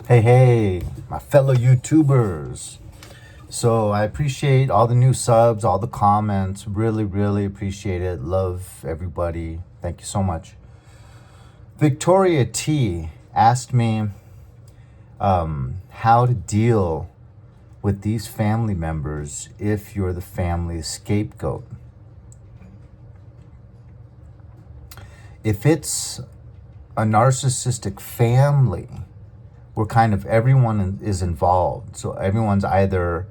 Hey, my fellow YouTubers. So I appreciate all the new subs, all the comments. Really, really appreciate it. Love everybody. Thank you so much. Victoria T asked me how to deal with these family members if you're the family scapegoat. If it's a narcissistic family, where kind of everyone is involved. So everyone's either,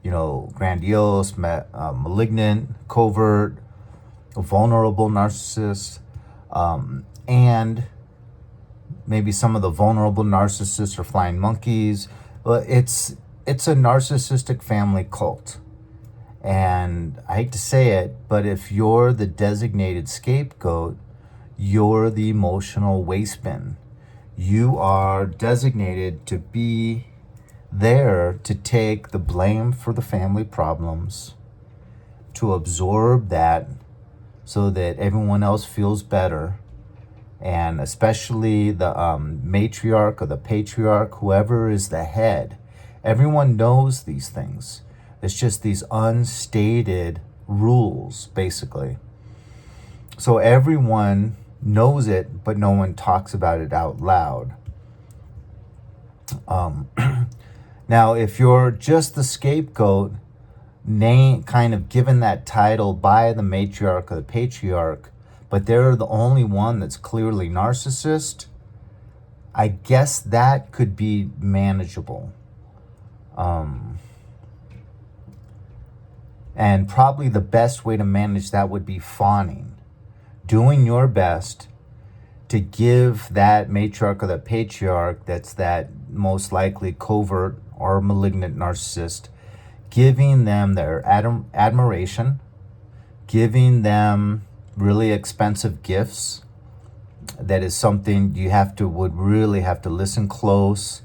grandiose, malignant, covert, vulnerable narcissist, and maybe some of the vulnerable narcissists are flying monkeys. Well, it's a narcissistic family cult. And I hate to say it, but if you're the designated scapegoat, you're the emotional waste bin. You are designated to be there to take the blame for the family problems, to absorb that so that everyone else feels better, and especially the matriarch or the patriarch, whoever is the head. Everyone knows these things. It's just these unstated rules, basically. So everyone knows it, but no one talks about it out loud. Now, if you're just the scapegoat, kind of given that title by the matriarch or the patriarch, but they're the only one that's clearly narcissist, I guess that could be manageable. And probably the best way to manage that would be fawning. Doing your best to give that matriarch or that patriarch that's that most likely covert or malignant narcissist, giving them their admiration, giving them really expensive gifts. That is something you would really have to listen close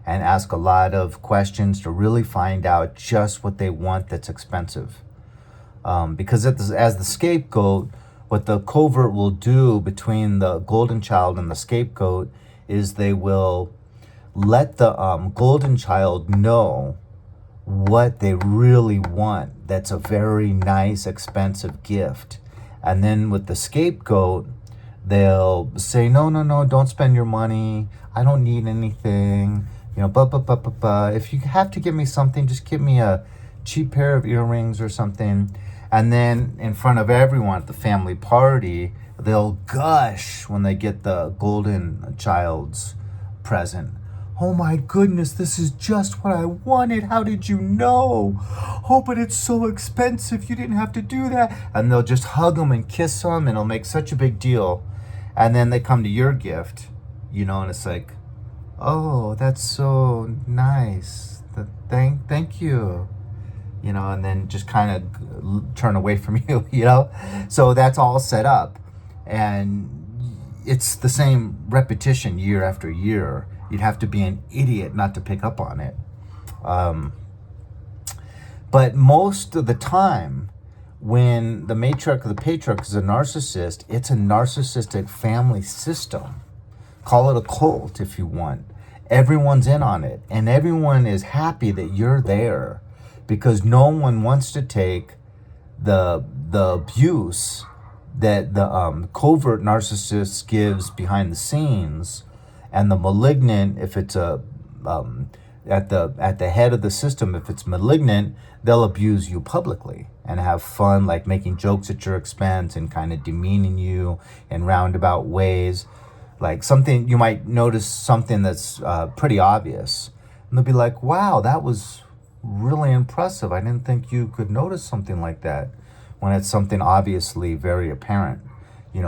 and ask a lot of questions to really find out just what they want that's expensive. Because as the scapegoat, what the covert will do between the golden child and the scapegoat is they will let the golden child know what they really want. That's a very nice, expensive gift. And then with the scapegoat, they'll say, no, don't spend your money. I don't need anything. If you have to give me something, just give me a cheap pair of earrings or something. And then in front of everyone at the family party, they'll gush when they get the golden child's present. Oh my goodness, this is just what I wanted. How did you know? Oh, but it's so expensive. You didn't have to do that. And they'll just hug them and kiss them, and it'll make such a big deal. And then they come to your gift, and it's like, oh, that's so nice. Thank you. And then just kind of turn away from you, So that's all set up. And it's the same repetition year after year. You'd have to be an idiot not to pick up on it. But most of the time, when the matriarch or the patriarch is a narcissist, it's a narcissistic family system. Call it a cult if you want. Everyone's in on it. And everyone is happy that you're there, because no one wants to take the abuse that the covert narcissist gives behind the scenes, and the malignant, if it's at the head of the system, if it's malignant, they'll abuse you publicly and have fun, like making jokes at your expense and kind of demeaning you in roundabout ways. Like something, you might notice something that's pretty obvious, and they'll be like, wow, that was really impressive. I didn't think you could notice something like that, when it's something obviously very apparent,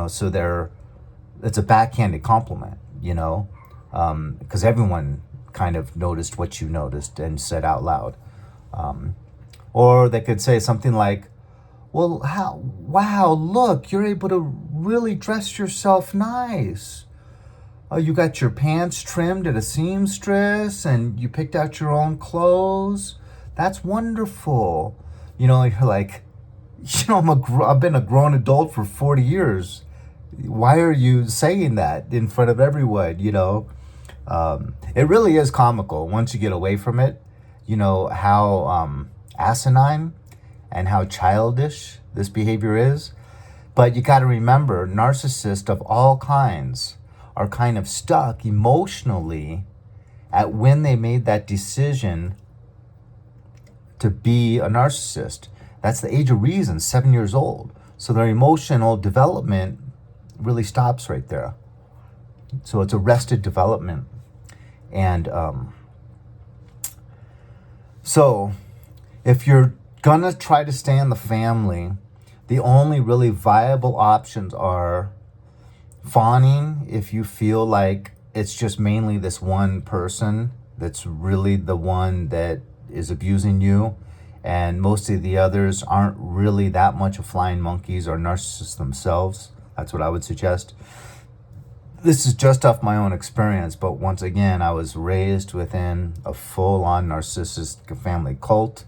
so it's a backhanded compliment, because everyone kind of noticed what you noticed and said out loud. Or they could say something like, well, wow, look, you're able to really dress yourself nice. You got your pants trimmed at a seamstress, and you picked out your own clothes. That's wonderful. You're like, I've been a grown adult for 40 years. Why are you saying that in front of everyone, It really is comical once you get away from it. You know how asinine and how childish this behavior is. But you got to remember, narcissists of all kinds are kind of stuck emotionally at when they made that decision to be a narcissist. That's the age of reason, 7 years old. So their emotional development really stops right there. So it's arrested development. And so if you're gonna try to stay in the family, the only really viable options are fawning if you feel like it's just mainly this one person that's really the one that is abusing you, and most of the others aren't really that much of flying monkeys or narcissists themselves. That's what I would suggest. This is just off my own experience, but once again, I was raised within a full-on narcissistic family cult,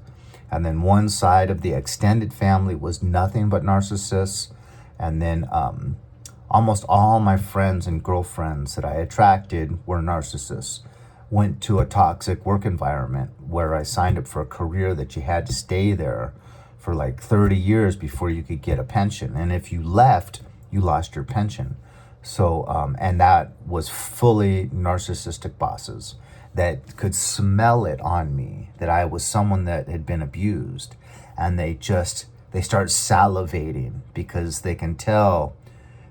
and then one side of the extended family was nothing but narcissists, and then almost all my friends and girlfriends that I attracted were narcissists. Went to a toxic work environment where I signed up for a career that you had to stay there for like 30 years before you could get a pension, and if you left, you lost your pension. So, and that was fully narcissistic bosses that could smell it on me, that I was someone that had been abused. And they start salivating because they can tell,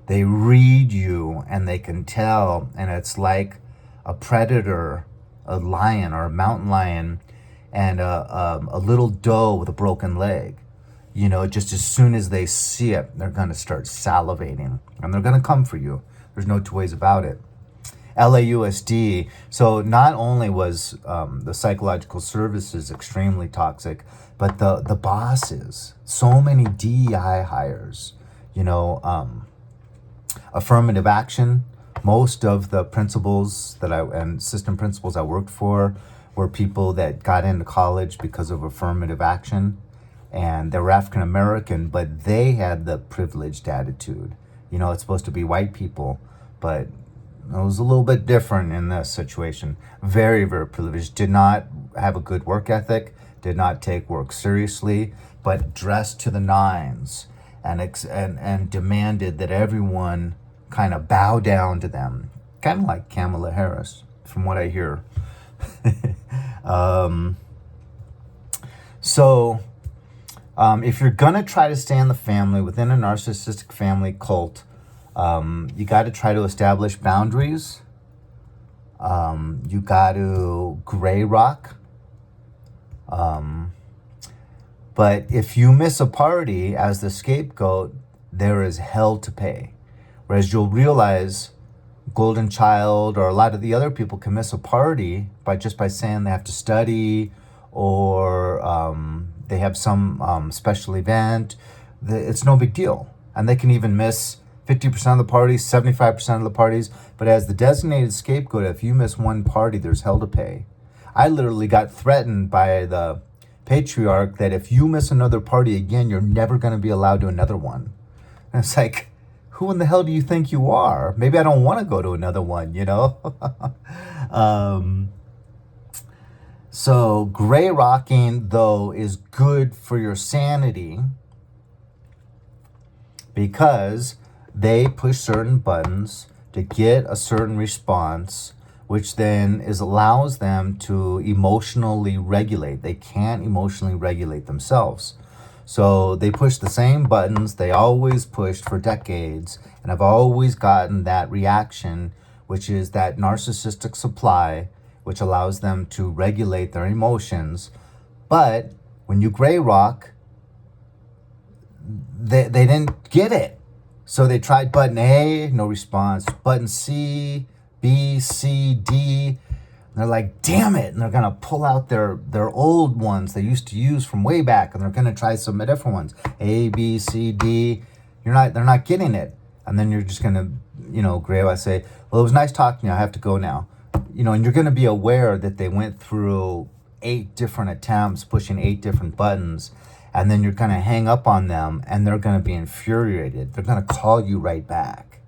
they read you and they can tell. And it's like a predator, a lion or a mountain lion, and a little doe with a broken leg. You know, just as soon as they see it, they're going to start salivating and they're going to come for you. There's no two ways about it. LAUSD. So not only was the psychological services extremely toxic, but the bosses, so many DEI hires, you know, affirmative action. Most of the principals and assistant principals I worked for were people that got into college because of affirmative action. And they were African American, but they had the privileged attitude. You know, it's supposed to be white people, but it was a little bit different in this situation. Very, very privileged. Did not have a good work ethic, did not take work seriously, but dressed to the nines and demanded that everyone kind of bow down to them. Kind of like Kamala Harris, from what I hear. If you're going to try to stay in the family within a narcissistic family cult, you got to try to establish boundaries. You got to gray rock. But if you miss a party as the scapegoat, there is hell to pay. Whereas you'll realize Golden Child or a lot of the other people can miss a party by saying they have to study or they have some special event. It's no big deal. And they can even miss 50% of the parties, 75% of the parties. But as the designated scapegoat, if you miss one party, there's hell to pay. I literally got threatened by the patriarch that if you miss another party again, you're never going to be allowed to another one. And it's like, who in the hell do you think you are? Maybe I don't want to go to another one, you know? So gray rocking, though, is good for your sanity because they push certain buttons to get a certain response, which then allows them to emotionally regulate. They can't emotionally regulate themselves. So they push the same buttons they always pushed for decades and have always gotten that reaction, which is that narcissistic supply, which allows them to regulate their emotions. But when you gray rock, they didn't get it. So they tried button A, no response. Button C, B, C, D. And they're like, damn it. And they're going to pull out their old ones they used to use from way back. And they're going to try some different ones. A, B, C, D. They're not getting it. And then you're just going to, gray rock, say, well, it was nice talking to you. I have to go now. And you're going to be aware that they went through 8 different attempts, pushing 8 different buttons. And then you're going to hang up on them and they're going to be infuriated. They're going to call you right back.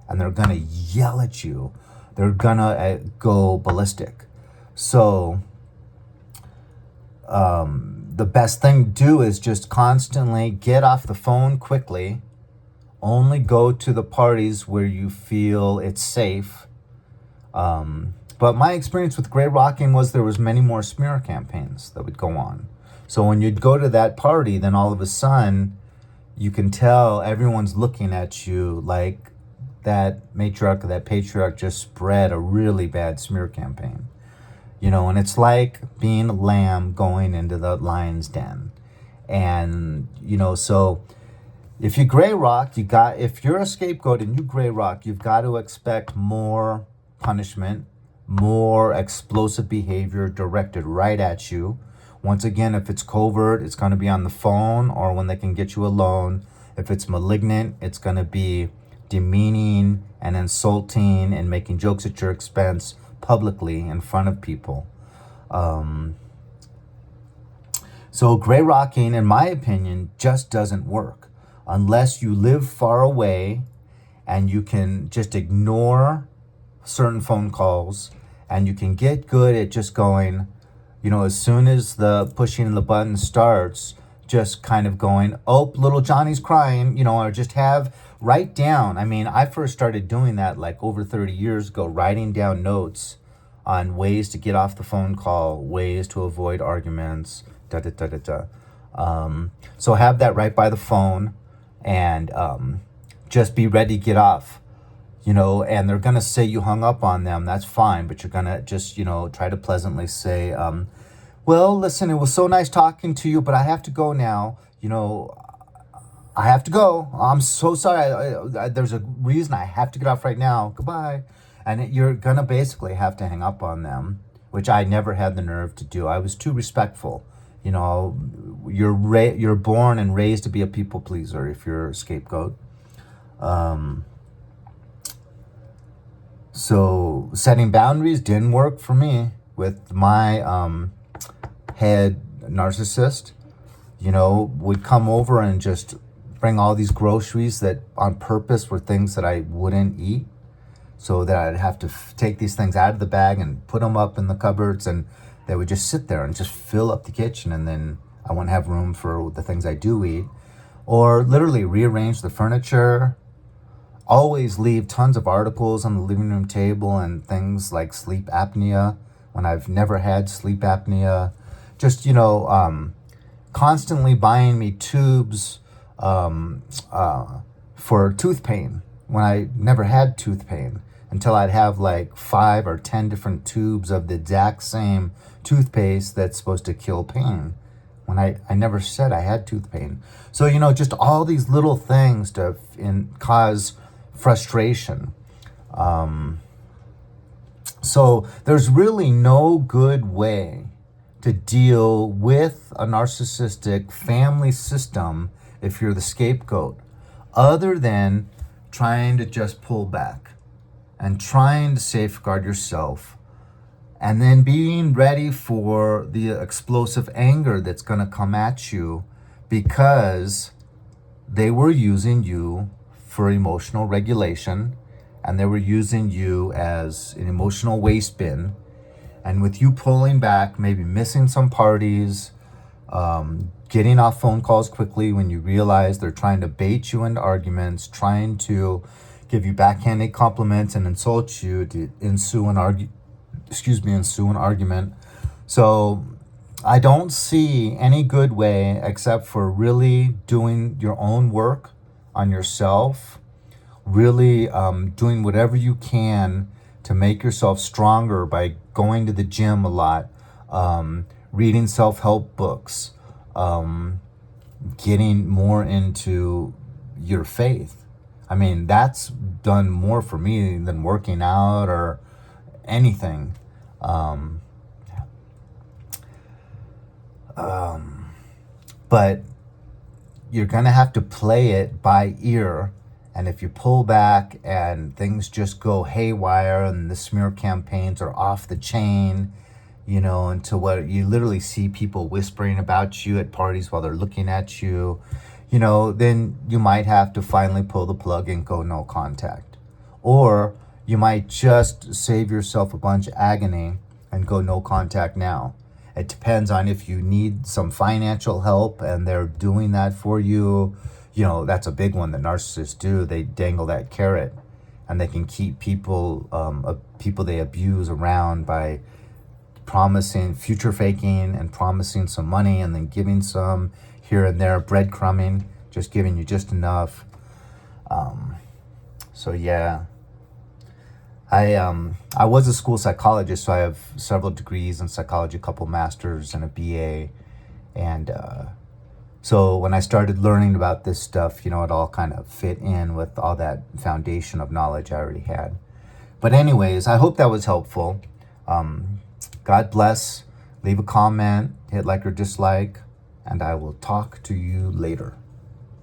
And they're going to yell at you. they're gonna go ballistic. So the best thing to do is just constantly get off the phone quickly. Only go to the parties where you feel it's safe. But my experience with Grey Rocking was there was many more smear campaigns that would go on. So when you'd go to that party, then all of a sudden you can tell everyone's looking at you like that matriarch or that patriarch just spread a really bad smear campaign. And it's like being a lamb going into the lion's den. And, so if you gray rock, if you're a scapegoat and you gray rock, you've got to expect more punishment, more explosive behavior directed right at you. Once again, if it's covert, it's going to be on the phone or when they can get you alone. If it's malignant, it's going to be demeaning and insulting and making jokes at your expense publicly in front of people. So gray rocking, in my opinion, just doesn't work unless you live far away and you can just ignore certain phone calls and you can get good at just going, as soon as the pushing of the button starts, just kind of going, oh, little Johnny's crying, or just write down. I first started doing that like over 30 years ago, writing down notes on ways to get off the phone call, ways to avoid arguments, so have that right by the phone and just be ready to get off, and they're going to say you hung up on them. That's fine, but you're going to just, try to pleasantly say, well, listen, it was so nice talking to you, but I have to go now. I have to go. I'm so sorry. There's a reason I have to get off right now. Goodbye. And you're going to basically have to hang up on them, which I never had the nerve to do. I was too respectful. You're born and raised to be a people pleaser if you're a scapegoat. So setting boundaries didn't work for me with my head narcissist. Would come over and just bring all these groceries that on purpose were things that I wouldn't eat, so that I'd have to take these things out of the bag and put them up in the cupboards, and they would just sit there and just fill up the kitchen, and then I wouldn't have room for the things I do eat. Or literally rearrange the furniture. Always leave tons of articles on the living room table and things like sleep apnea when I've never had sleep apnea. Just, constantly buying me tubes for tooth pain when I never had tooth pain, until I'd have like 5 or 10 different tubes of the exact same toothpaste that's supposed to kill pain when I never said I had tooth pain. So, just all these little things to cause frustration. So there's really no good way to deal with a narcissistic family system if you're the scapegoat, other than trying to just pull back and trying to safeguard yourself, and then being ready for the explosive anger that's going to come at you because they were using you for emotional regulation and they were using you as an emotional waste bin. And with you pulling back, maybe missing some parties, getting off phone calls quickly when you realize they're trying to bait you into arguments, trying to give you backhanded compliments and insult you to ensue an argument. So I don't see any good way except for really doing your own work on yourself, really doing whatever you can to make yourself stronger by going to the gym a lot, reading self-help books, getting more into your faith. That's done more for me than working out or anything. But you're going to have to play it by ear. And if you pull back and things just go haywire and the smear campaigns are off the chain, until what you literally see people whispering about you at parties while they're looking at you, then you might have to finally pull the plug and go no contact. Or you might just save yourself a bunch of agony and go no contact now. It depends on if you need some financial help and they're doing that for you. You know, that's a big one that narcissists do. They dangle that carrot, and they can keep people they abuse around by promising, future faking and promising some money and then giving some here and there, breadcrumbing, just giving you just enough. So yeah, I was a school psychologist, so I have several degrees in psychology, a couple masters and a BA, and so when I started learning about this stuff, you know, it all kind of fit in with all that foundation of knowledge I already had. But anyways, I hope that was helpful. God bless. Leave a comment, hit like or dislike, and I will talk to you later.